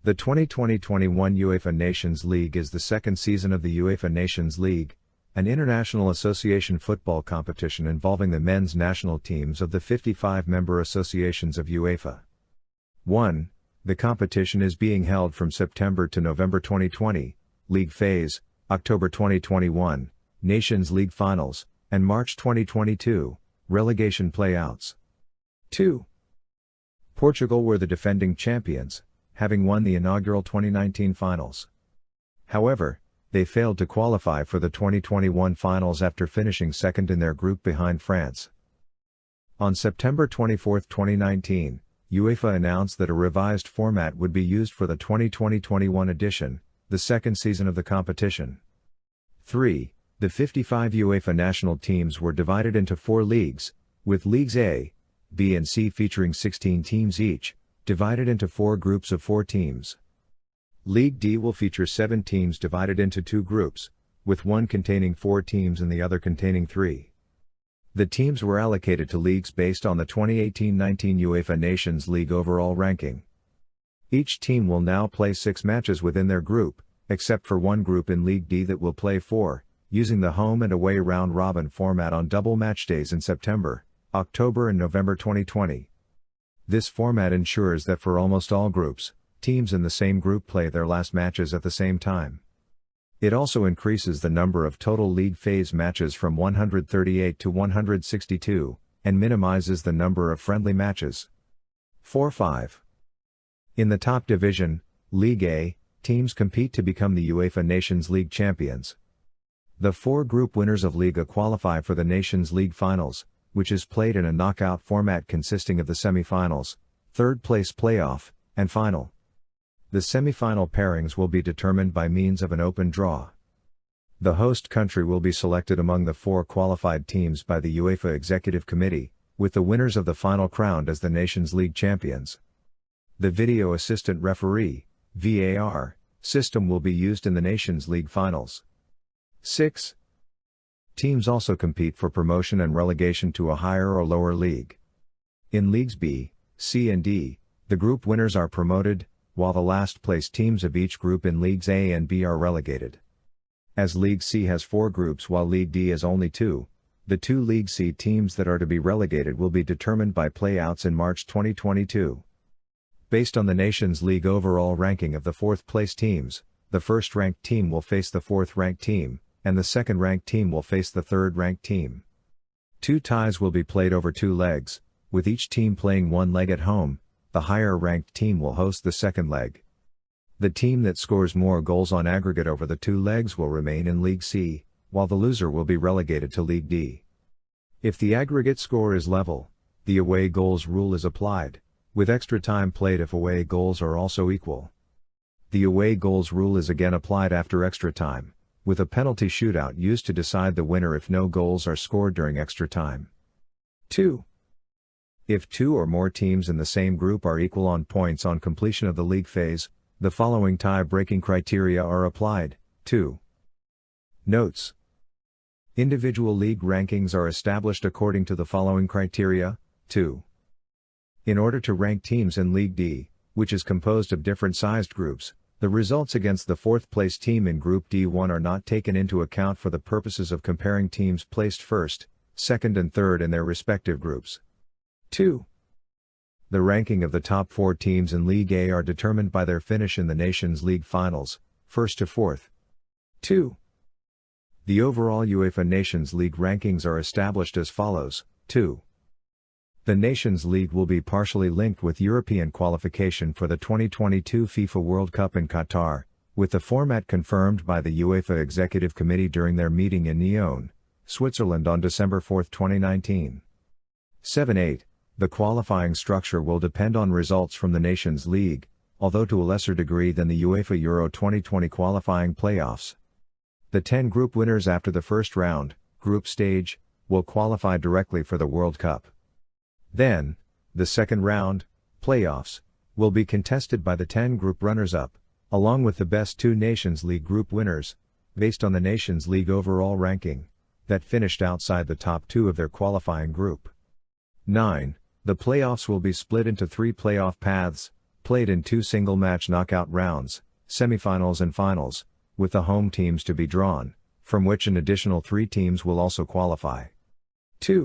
The 2020-21 UEFA Nations League is the second season of the UEFA Nations League, an international association football competition involving the men's national teams of the 55 member associations of UEFA. 1. The competition is being held from September to November 2020, League Phase, October 2021, Nations League Finals, and March 2022, Relegation Playouts. 2. Portugal were the defending champions, having won the inaugural 2019 finals. However, they failed to qualify for the 2021 finals after finishing second in their group behind France. On September 24, 2019, UEFA announced that a revised format would be used for the 2020-21 edition, the second season of the competition. 3. The 55 UEFA national teams were divided into 4 leagues, with Leagues A, B and C featuring 16 teams each, divided into 4 groups of 4 teams. League D will feature 7 teams divided into 2 groups, with one containing 4 teams and the other containing 3. The teams were allocated to leagues based on the 2018-19 UEFA Nations League overall ranking. Each team will now play 6 matches within their group, except for one group in League D that will play 4, using the home and away round-robin format on double match days in September, October and November 2020. This format ensures that for almost all groups, teams in the same group play their last matches at the same time. It also increases the number of total league phase matches from 138 to 162, and minimizes the number of friendly matches. 4-5. In the top division, League A, teams compete to become the UEFA Nations League champions. The 4 group winners of Liga qualify for the Nations League Finals, which is played in a knockout format consisting of the semi-finals, third-place playoff, and final. The semi-final pairings will be determined by means of an open draw. The host country will be selected among the 4 qualified teams by the UEFA Executive Committee, with the winners of the final crowned as the Nations League champions. The Video Assistant Referee (VAR) system will be used in the Nations League Finals. 6. Teams also compete for promotion and relegation to a higher or lower league. In Leagues B, C and D, the group winners are promoted, while the last-place teams of each group in Leagues A and B are relegated. As League C has 4 groups while League D has only 2, the 2 League C teams that are to be relegated will be determined by playouts in March 2022. Based on the Nations League overall ranking of the 4th-place teams, the first-ranked team will face the 4th-ranked team, and the second-ranked team will face the 3rd-ranked team. 2 ties will be played over 2 legs, with each team playing 1 leg at home. The higher-ranked team will host the second leg. The team that scores more goals on aggregate over the 2 legs will remain in League C, while the loser will be relegated to League D. If the aggregate score is level, the away goals rule is applied, with extra time played if away goals are also equal. The away goals rule is again applied after extra time, with a penalty shootout used to decide the winner if no goals are scored during extra time. 2. If 2 or more teams in the same group are equal on points on completion of the league phase, the following tie-breaking criteria are applied. 2. Notes. Individual league rankings are established according to the following criteria. 2. In order to rank teams in League D, which is composed of different sized groups, the results against the 4th-place team in Group D1 are not taken into account for the purposes of comparing teams placed 1st, 2nd and 3rd in their respective groups. 2. The ranking of the top 4 teams in League A are determined by their finish in the Nations League Finals, 1st to 4th. 2. The overall UEFA Nations League rankings are established as follows. 2. The Nations League will be partially linked with European qualification for the 2022 FIFA World Cup in Qatar, with the format confirmed by the UEFA Executive Committee during their meeting in Nyon, Switzerland on December 4, 2019. 7-8. The qualifying structure will depend on results from the Nations League, although to a lesser degree than the UEFA Euro 2020 qualifying playoffs. The 10 group winners after the first round, group stage, will qualify directly for the World Cup. Then, the second round, playoffs, will be contested by the 10 group runners-up, along with the best 2 Nations League group winners, based on the Nations League overall ranking, that finished outside the top 2 of their qualifying group. 9. The playoffs will be split into 3 playoff paths, played in 2 single-match knockout rounds, semifinals and finals, with the home teams to be drawn, from which an additional 3 teams will also qualify.